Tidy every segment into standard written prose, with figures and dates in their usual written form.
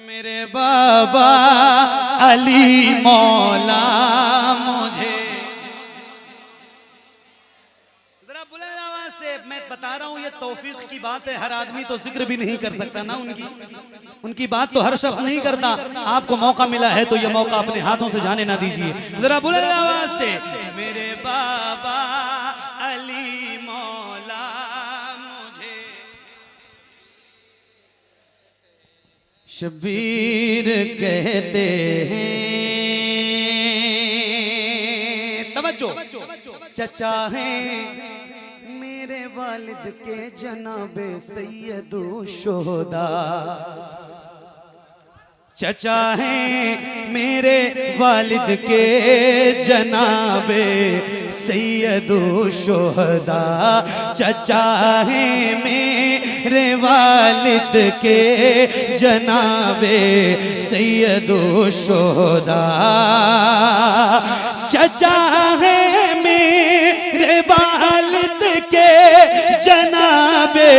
मेरे बाबा अली मौला मुझे, जरा बुलंद आवाज से मैं बता रहा हूं, ये तौफीक की बात है। हर आदमी तो जिक्र भी नहीं कर सकता ना उनकी बात तो हर शख्स नहीं करता। आपको मौका मिला है तो ये मौका अपने हाथों से जाने ना दीजिए। जरा बुलंद आवाज से मेरे बाबा अली मौला मुझे शबीर कहते हैं। तवज्जो, चचा हैं मेरे वालिद के जनाबे सैयदो शोहदा, चचा हैं मेरे वालिद के जनाबे सैयदो शोहदा, चचा हैं मेरे वालिद के जनाबे सैयदो शोहदा, चचा हैं मेरे वालिद के जनाबे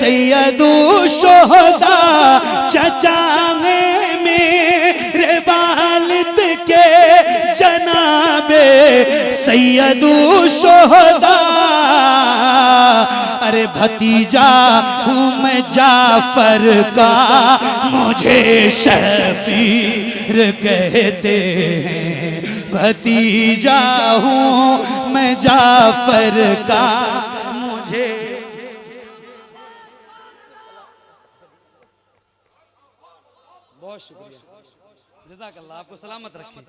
सैयदो शोहदा, चचा हैं मेरे वालिद के जनाबे सैयदो शोहदा। अरे भतीजा हूँ मैं जाफर का, मुझे शबीर कहते हैं। भतीजा हूँ मैं जाफर का, मुझे बहुत शुक्रिया, जज़ाकल्लाह, आपको सलामत रखे।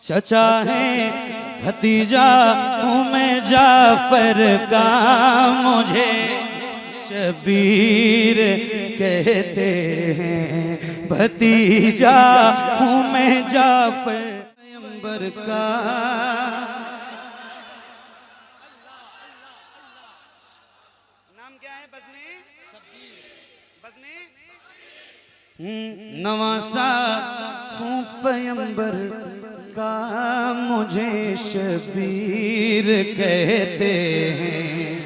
चचा हैं भतीजा हूँ मैं जाफर का, मुझे शबीर कहते हैं। भतीजा हूँ मैं जाफर पैगंबर का। नाम क्या है बज़्मे? नवासा हूँ पैगंबर का, मुझे शबीर कहते हैं।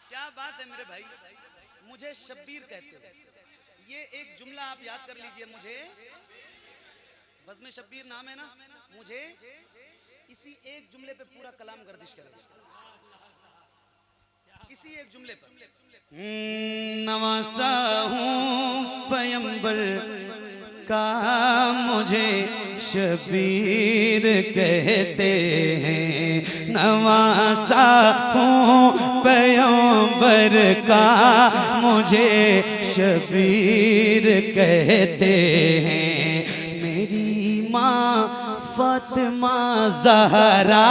क्या बात है मेरे भाई, मुझे शब्बीर कहते हैं। ये एक जुमला आप याद कर लीजिए। मुझे बज़्मे शब्बीर नाम है ना, मुझे इसी एक जुमले पे पूरा कलाम गर्दिश करें, इसी एक जुमले पर। नवासा हूँ पैगंबर का, मुझे शबीर कहते हैं। नवासा हूँ पैगंबर का, मुझे शबीर कहते हैं। मेरी माँ फातिमा ज़हरा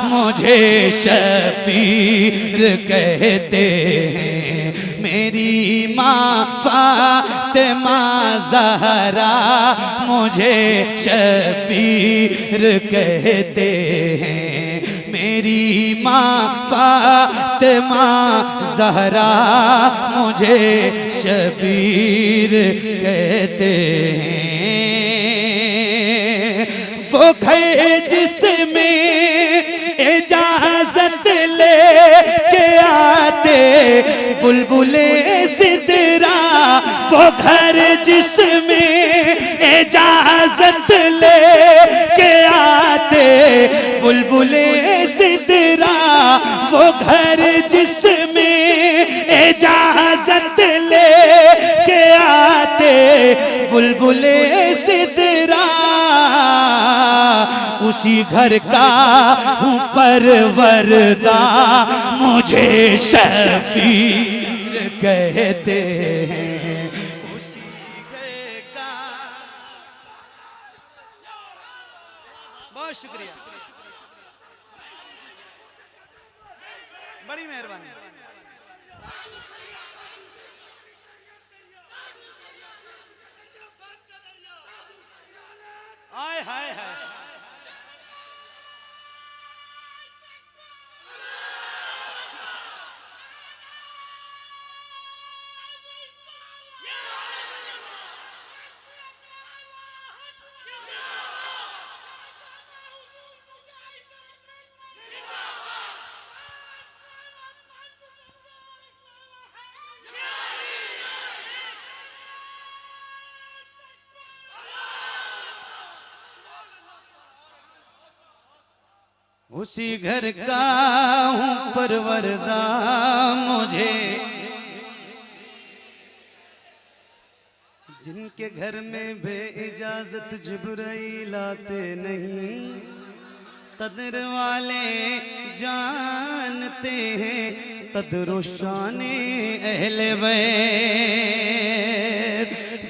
मुझे शबीर कहते हैं। मेरी माँ फातिमा ज़हरा मुझे शबीर कहते हैं। मेरी माँ फातिमा ज़हरा मुझे शबीर कहते हैं। वो घर जिसमें इजाजत ले के आते बुलबुले सिदरा, वो घर जिसमें इजाजत ले के आते बुलबुले सिदरा, वो घर जिसमें इजाजत ले के आते बुलबुले सिदरा, उसी घर का हूँ परवरदा, मुझे शबीर कहते हैं। उसी घर का। बहुत शुक्रिया, बड़ी मेहरबानी। आय हाय हाय, उसी घर का हूँ परवरदा मुझे, जिनके घर में बे इजाजत जिब्राइल आते नहीं, कदर वाले जानते हैं कदर शाने अहले बैत।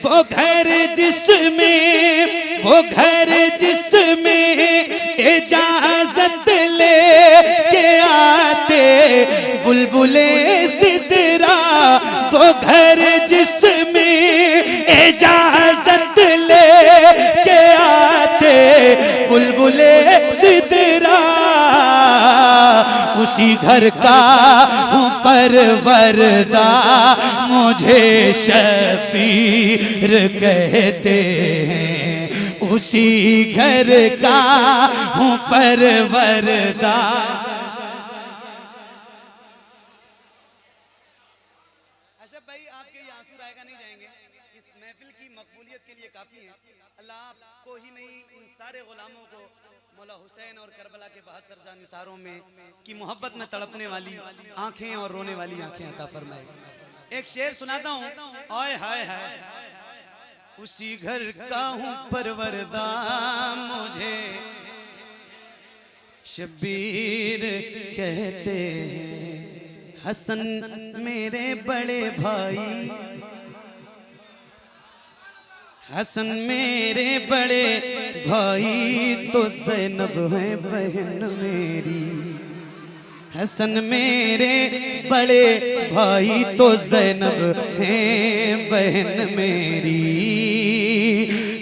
वो घर जिसमें इजाजत ले के आते बुलबुले सिदरा, वो घर जिसमें इजाजत ले के आते बुलबुले सिदरा, उसी घर का हूँ परवरदा मुझे शबीर कहते हैं, उसी घर का हूँ परवरदा। अशरफ भाई आपके ये आंसू रायगा नहीं जाएंगे, इस महफिल की मकबूलियत के लिए काफी है। अल्लाह आपको ही नहीं इन सारे गुलामों को मौला हुसैन और करबला के 72 जानिसारों में की मोहब्बत में तड़पने वाली आंखें और रोने वाली आंखें अता फरमाए। एक शेर सुनाता हूँ। ओए हाय हाय, उसी घर का हूँ परवरदा मुझे शबीर कहते हैं, हसन मेरे बड़े भाई, हसन मेरे बड़े भाई तो ज़ैनब है बहन मेरी, हसन मेरे बड़े भाई तो ज़ैनब है बहन मेरी,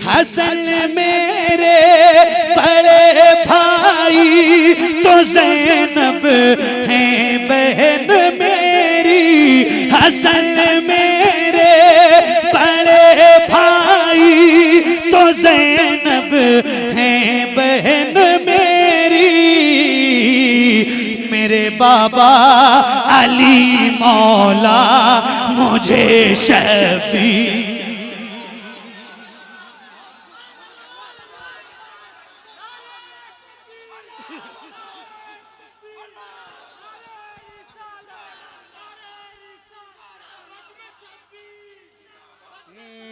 हसन मेरे बड़े भाई तो ज़ैनब है बहन मेरी, हसन मेरे बड़े भाई तो ज़ैनब है बहन मेरी, मेरे बाबा अली मौला मुझे शबीर।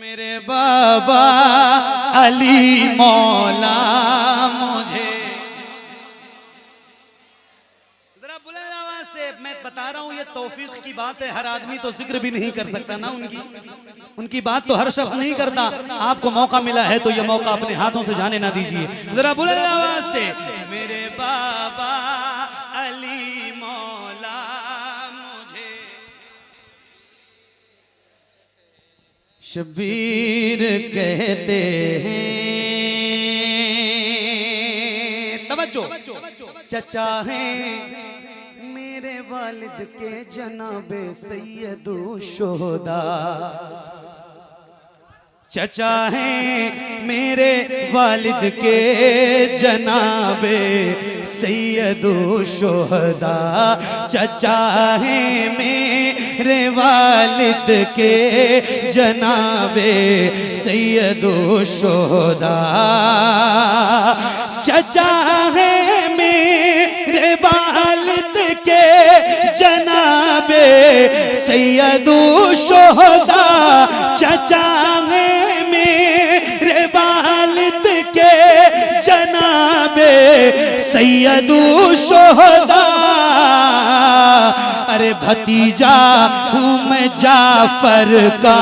मेरे बाबा अली मौला मुझे, जरा बुलंद आवाज से मैं बता रहा हूँ, ये तौफीक की बात है। हर आदमी तो जिक्र भी नहीं कर सकता ना उनकी बात तो हर शख्स नहीं करता। आपको मौका मिला है तो ये मौका अपने हाथों से जाने ना दीजिए। जरा बुलंद आवाज से मेरे बाबा अली मौला मुझे शबीर कहते हैं। तवज्जो, चचा हैं मेरे वालिद के जनाबे सैयदो शोहदा, चचा हैं मेरे वालिद के जनाबे सैयदो शोहदा, चचा हैं मेरे वालिद के जनाबे सैयदो शोहदा, चचा हैं मेरे वालिद के जनाबे सैयदो शोहदा, चचा हैं मेरे वालिद के जनाबे सैयदो शोहदा। अरे भतीजा हूँ मैं जाफर का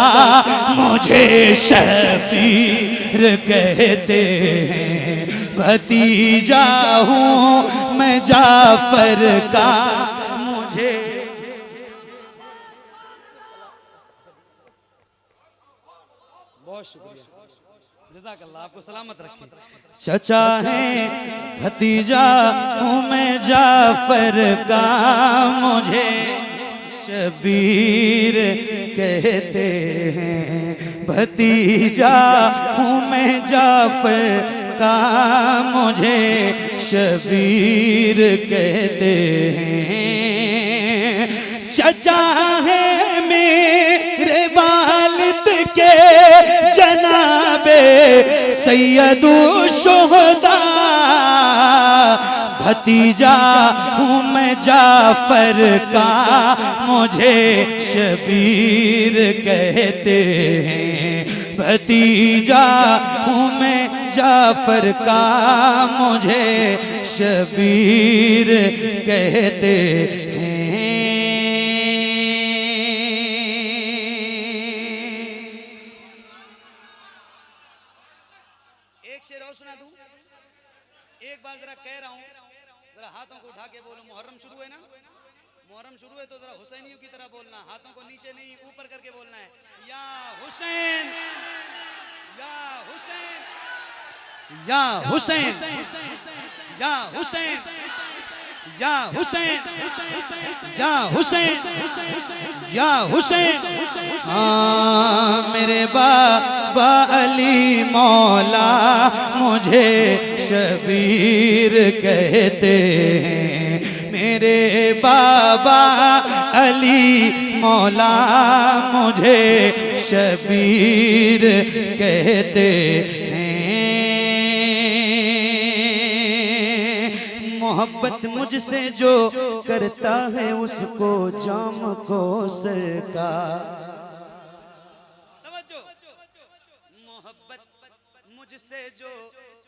मुझे शबीर कहते हैं, भतीजा हूँ मैं जाफर का मुझे। बहुत शुक्रिया, जज़ाकल्लाह, आपको सलामत रखें। चचा है भतीजा हूँ मैं जाफर का मुझे शबीर कहते हैं, भतीजा हूँ मैं जाफर का मुझे शबीर कहते हैं, चचा है मेरे वालिद के जनाबे सैयदो शोहदा, भतीजा हूँ मैं जाफर का, मुझे शबीर कहते हैं। भतीजा हूँ मैं जाफर का, मुझे शबीर कहते हैं। एक शेर और सुना दूं, एक बार जरा कह रहा हूं, जरा हाथों को उठा के बोलो। मुहर्रम शुरू है ना, मुहर्रम शुरू है तो जरा हुसैनियों की तरह बोलना, हाथों को नीचे नहीं ऊपर करके बोलना है। या हुसैन, या हुसैन, या हुसैन, या हुसैन, या हुसैन, या हुसैन, या हुसैन। मेरे बाबा अली मौला मुझे शबीर कहते हैं। मेरे बाबा अली मौला मुझे शबीर कहते हैं। मोहब्बत मुझसे जो करता है उसको जाम को सरकार। मोहब्बत मुझसे जो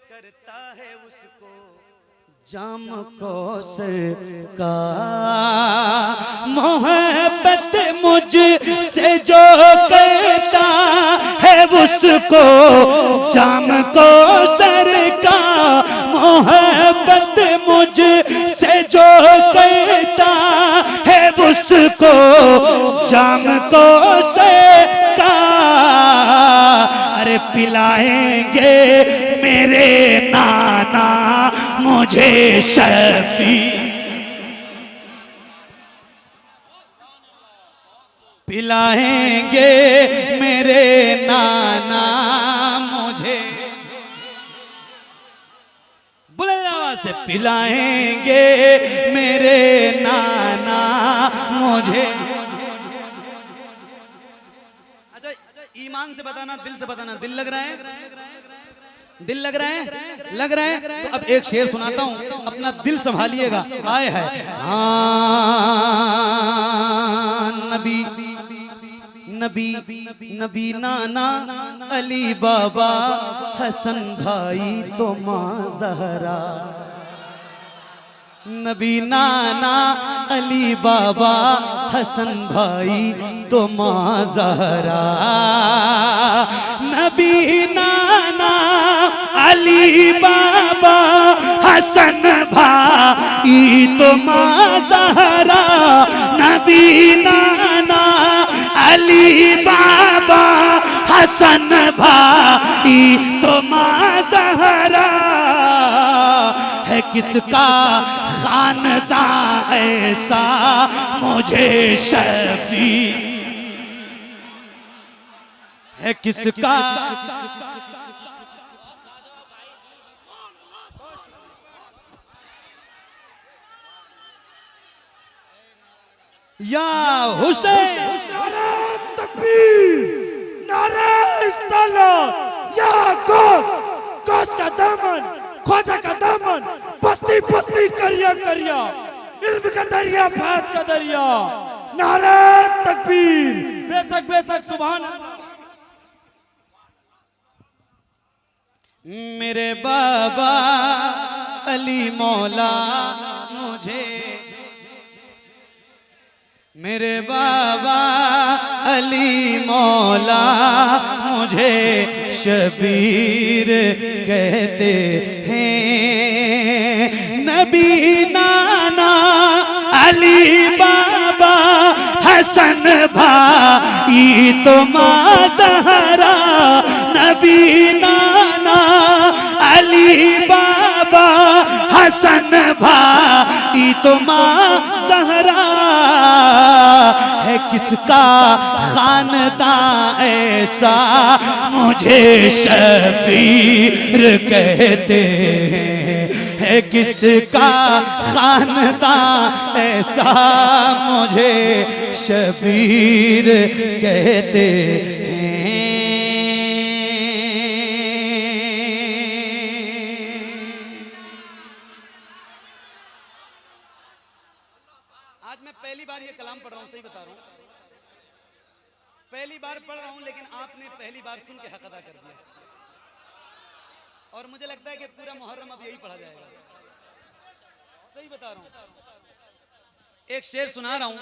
करता है उसको जाम को सरकार। मोहब्बत मुझसे जो करता है उसको जाम को सरकार। मोहब्बत मुझसे जो करता है उसको जाम को सरकार। अरे पिलाएंगे मेरे नाना मुझे शबीर, पिलाएंगे मेरे नाना मुझे, बुलंद आवाज से पिलाएंगे मेरे नाना मुझे। अच्छा ईमान से बताना, दिल से बताना। दिल लग रहा है, दिल लग रहा है, लग रहा है तो अब एक शेर सुनाता हूं, अपना दिल संभालिएगा। आए है नबी नबी नबी नाना अली बाबा हसन भाई तो माँ ज़हरा। नबी नाना अली बाबा हसन भाई तो माँ ज़हरा। नबी नाना अली बाबा हसन भाई तो माँ ज़हरा। नबी नाना अली बाबा हसन भाई तो माँ ज़हरा। है किसका खानदान ऐसा मुझे शबीर, है किसका या हुसैन। नारे तकबीर, नारे सलात, या गौस, गौस का दामन, ख्वाजा का दामन, बस्ती बस्ती करिया करिया, इल्म का दरिया, फैज का दरिया। नारे तकबीर, बेशक बेशक सुभान अल्लाह। मेरे बाबा अली मौला मुझे, मेरे बाबा अली मौला मुझे शबीर कहते हैं। नबी नाना अली बाबा हसन भाई तो माँ ज़हरा। नबी नाना अली बाबा हसन भाई तो माँ ज़हरा। है किसका खानदान ऐसा मुझे शबीर कहते हैं। है किसका खानदान ऐसा मुझे शबीर कहते हैं। ये कलाम पढ़ रहा हूँ, सही बता रहा हूँ, पहली बार पढ़ रहा हूँ, लेकिन आपने पहली बार सुन के हक अदा कर दिया। और मुझे लगता है कि पूरा मुहर्रम अब यही पढ़ा जाएगा। सही बता रहा हूँ। एक शेर सुना रहा हूँ।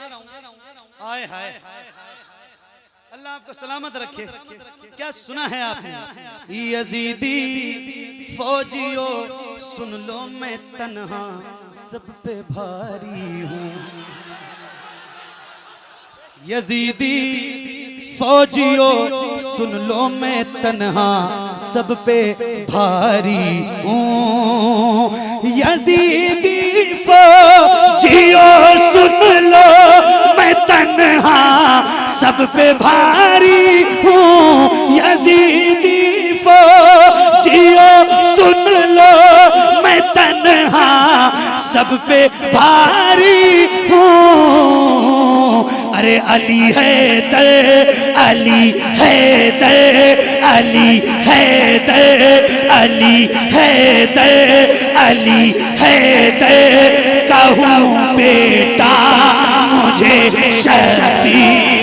आए हाय, अल्लाह आपको सलामत रखे। क्या सुना है आपने? यजीदी फौजियों सुन लो, मैं तन्हा सब पे भारी हूँ। यजीदी फौजियों सुन लो, मैं तन्हा सब पे भारी हूँ। यजीदी फौजियों सुन लो, मैं तन्हा सब पे भारी हूँ। यजीदी फौजियों सुन लो, मैं तन्हा सब पे भारी हूँ। अरे अली हैदर, अली हैदर, अली हैदर, अली हैदर, अली हैदर, कहूँ बेटा मुझे शबीर।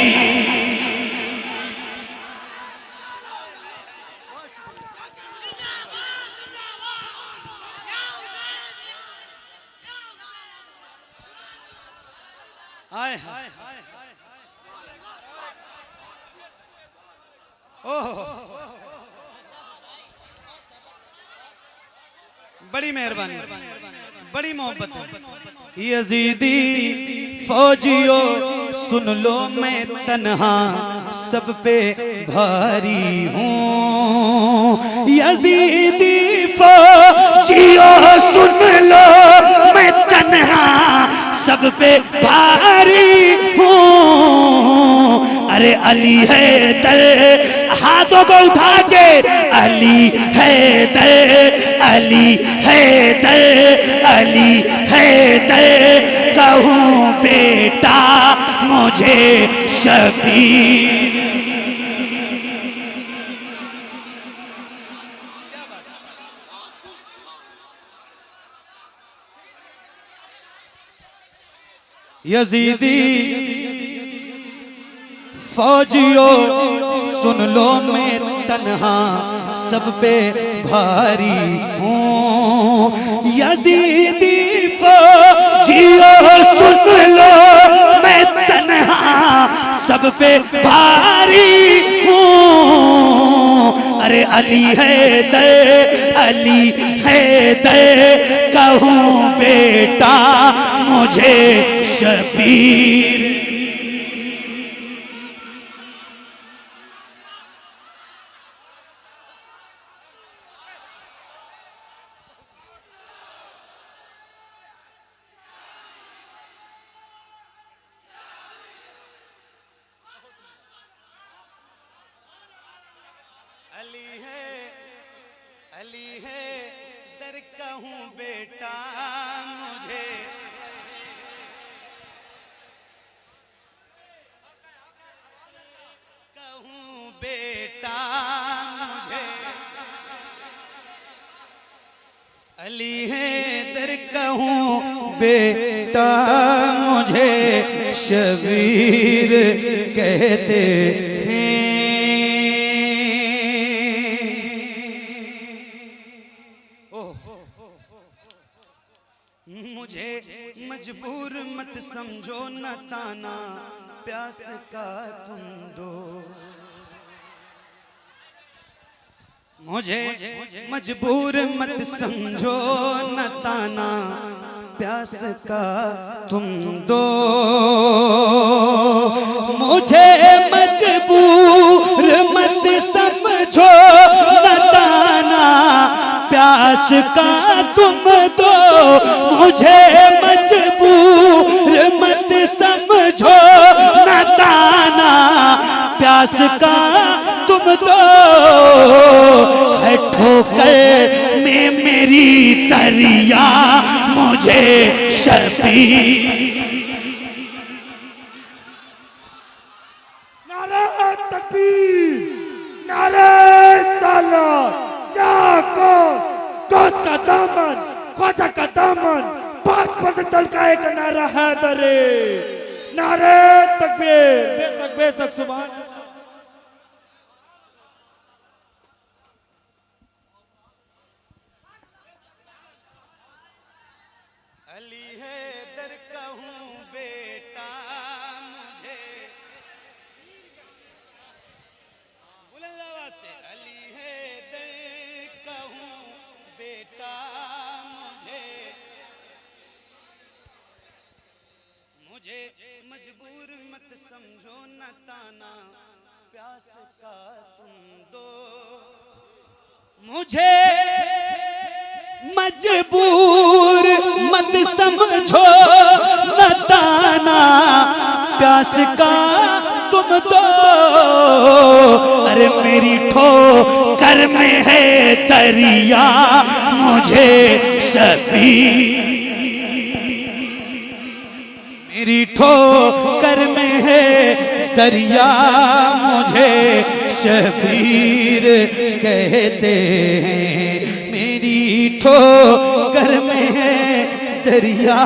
हाय हाय, ओह बड़ी मेहरबानी, बड़ी मोहब्बत है। यजीदी फौजियों सुन लो, मैं तन्हा सब पे भारी हूँ। यजीदी फौजियों सुन लो, मैं तन्हा सब पे भारी हूँ। अरे अली हैदर, हाथों को उठा के, अली हैदर, अली हैदर, अली हैदर, कहूँ बेटा मुझे शबीर। यजीदी फौजियों सुन लो, मैं तन्हा सब पे भारी हूँ। यजीदी फौजियों सुन लो, मैं तन्हा सब पे भारी हूँ। अरे अली हैदर, अली हैदर, कहूँ बेटा मुझे शबीर। अली है, अली है, दर कहूँ बेटा मुझे, कहूँ बेटा मुझे। अली है, दर कहूँ बेटा मुझे, शबीर कहते हैं। मुझे मजबूर मत समझो, न ताना प्यास का तुम दो। मुझे मजबूर मत समझो, न ताना प्यास का तुम दो। मुझे मजबूर मत समझो, न ताना प्यास का तुम दो। मुझे मजबूर मत समझो, न ताना प्यास का तुम दो। है ठोकर में मेरी दरिया मुझे शबीर। नारे तकबीर, नारे सालात, या गौस का दामन, ख्वाजा का दामन, पाक पतन का एक नारा हैदरे, नारे तकबीर, बेशक बेशक सुभान अल्लाह। अली हैदर कहूँ बेटा मुझे, बुलंद आवाज से अली हैदर कहूँ बेटा मुझे, मुझे मजबूर मत समझो न ताना प्यास का तुम दो, मुझे मजबूर मत समझो न ताना प्यास का तुम दो, अरे मेरी ठोकर में है दरिया मुझे शबीर, मेरी ठोकर में है दरिया मुझे शबीर कहते हैं, मेरी ठोकर में है दरिया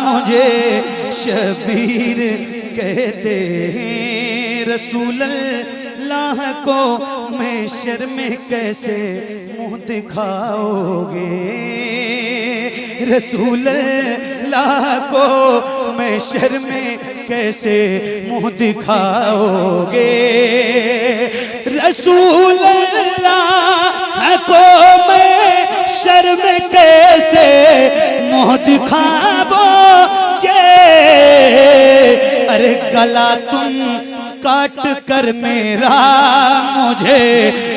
मुझे शबीर कहते हैं। रसूल अल्लाह को महशर में कैसे मुंह दिखाओगे, रसूल अल्लाह को महशर में कैसे मुंह दिखाओगे, रसूल अल्लाह को महशर में कैसे मुंह दिखाओगे, अरे गला तुम काट कर मेरा मुझे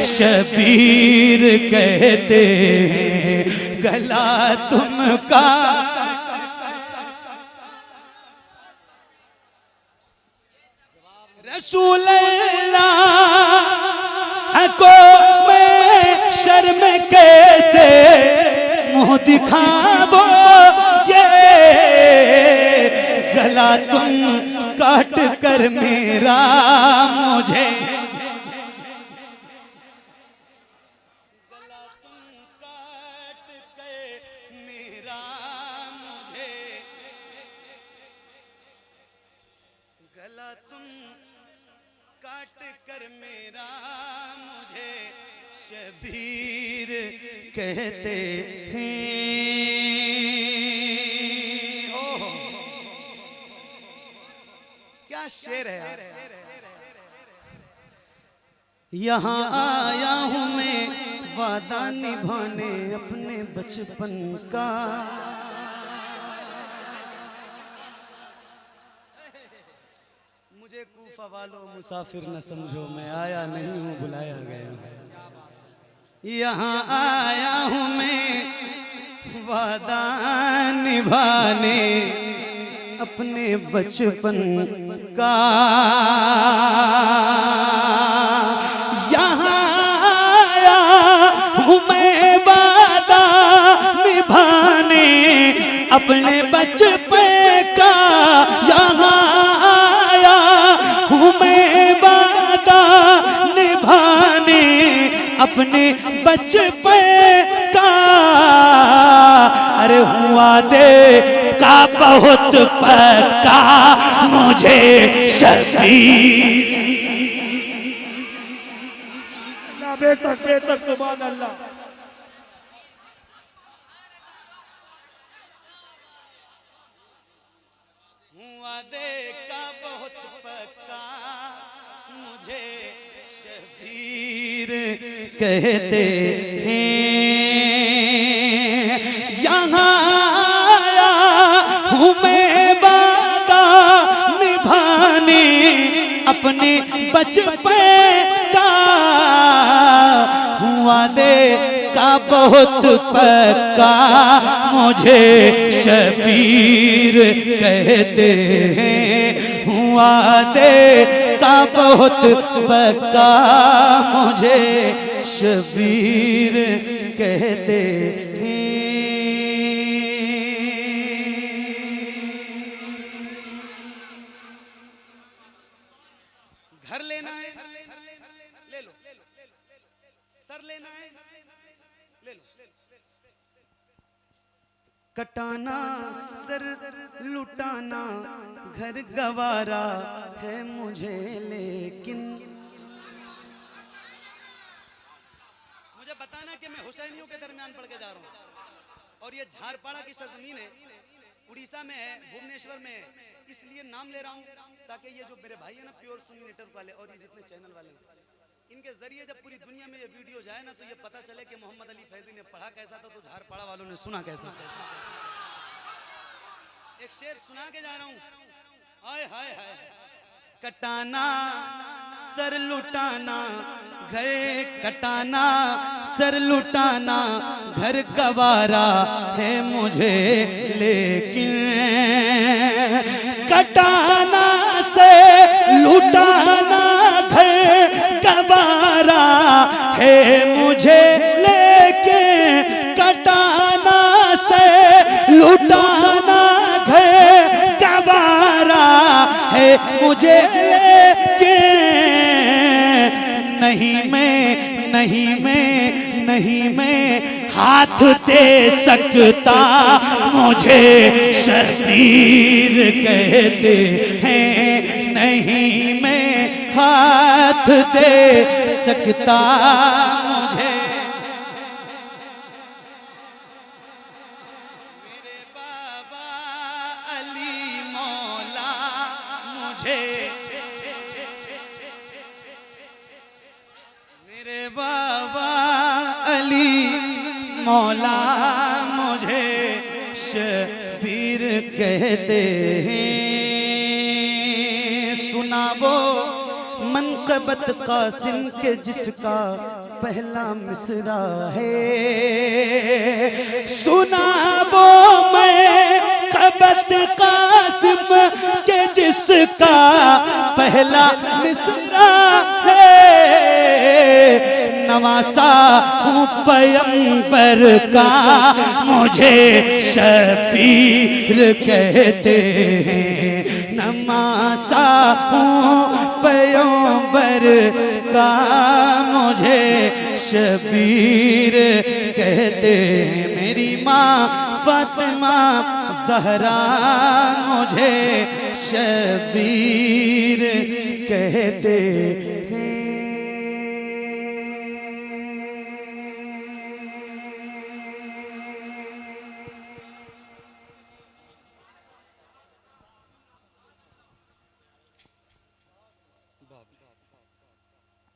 शबीर कहते हैं, गला तुम काट रसूल अल्लाह को मैं शर्म कैसे मुंह दिखाओगे, गला तुम काट कर मेरा मुझे, गला तुम काट कर मेरा मुझे, गला तुम काट कर मेरा मुझे शबीर कहते हैं। ओह क्या शेर है यार। यहाँ आया हूँ मैं वादा निभाने अपने बचपन का, मुझे कूफा वालों मुसाफिर न समझो, मैं आया नहीं हूँ बुलाया गया हूँ। यहाँ आया हूँ मैं वादा निभाने अपने बचपन का, यहाँ आया हूँ मैं वादा निभाने अपने बचपन का, यहाँ आया हूँ मैं वादा निभाने अपने बचपन का, अरे हुआ दे का बहुत पक्का मुझे शबीर, बेशक बेशक सुभान अल्लाह। वादे का बहुत पक्का मुझे शबीर कहते हैं। यहाँ आया हूँ मैं वादा निभाने अपने बचपन का, हुआ दे का बहुत पक्का मुझे शबीर कहते हैं, हुआ दे का बहुत पक्का मुझे शबीर कहते हैं। घर लेना है ले लो, सर लेना है ले लो, कटाना सर लुटाना घर गवारा है मुझे, लेकिन मुझे बताना कि मैं हुसैनियों के दरमियान पढ़ के जा रहा हूँ। और ये झारपाड़ा की सरजमीन है, उड़ीसा में है, भुवनेश्वर में है। इसलिए नाम ले रहा हूँ ताकि ये जो मेरे भाई है ना प्योर सुन्नी नेटवर्क वाले और ये जितने चैनल वाले हैं, इनके जरिए जब पूरी दुनिया में ये वीडियो जाए ना तो ये पता चले कि मोहम्मद अली फैजी ने पढ़ा कैसा था तो झारपाड़ा वालों ने सुना कैसा। एक शेर सुना के जा रहा हूँ। हाय हाय हाय, कटाना सर लुटाना घर, कटाना सर लुटाना घर गवारा है मुझे, लेकिन कटाना से लुटाना घर गवारा है मुझे, लेकिन कटाना से लुटाना घर गवारा है मुझे, लेकिन नहीं मैं हाथ दे सकता, मुझे शबीर कहते हैं। नहीं मैं हाथ दे सकता, मुझे मेरे बाबा अली मौला मुझे, मेरे बाबा अली मौला मुझे शबीर कहते हैं। सुना वो मनक़बत कासिम के जिसका पहला मिसरा है, सुना वो मनक़बत कासिम के जिसका पहला मिसरा है। नवासा हूँ पैगंबर का, मुझे शबीर कहते हैं। नवासा हूँ पैगंबर का, मुझे शबीर कहते हैं। मेरी माँ फातिमा ज़हरा मुझे शबीर कहते हैं।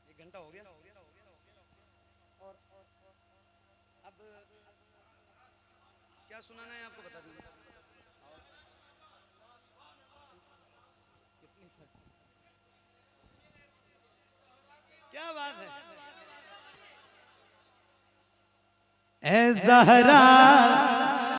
एक घंटा हो गया और अब क्या सुनाना है आपको बता दीजिए। क्या बात है। ए ज़हरा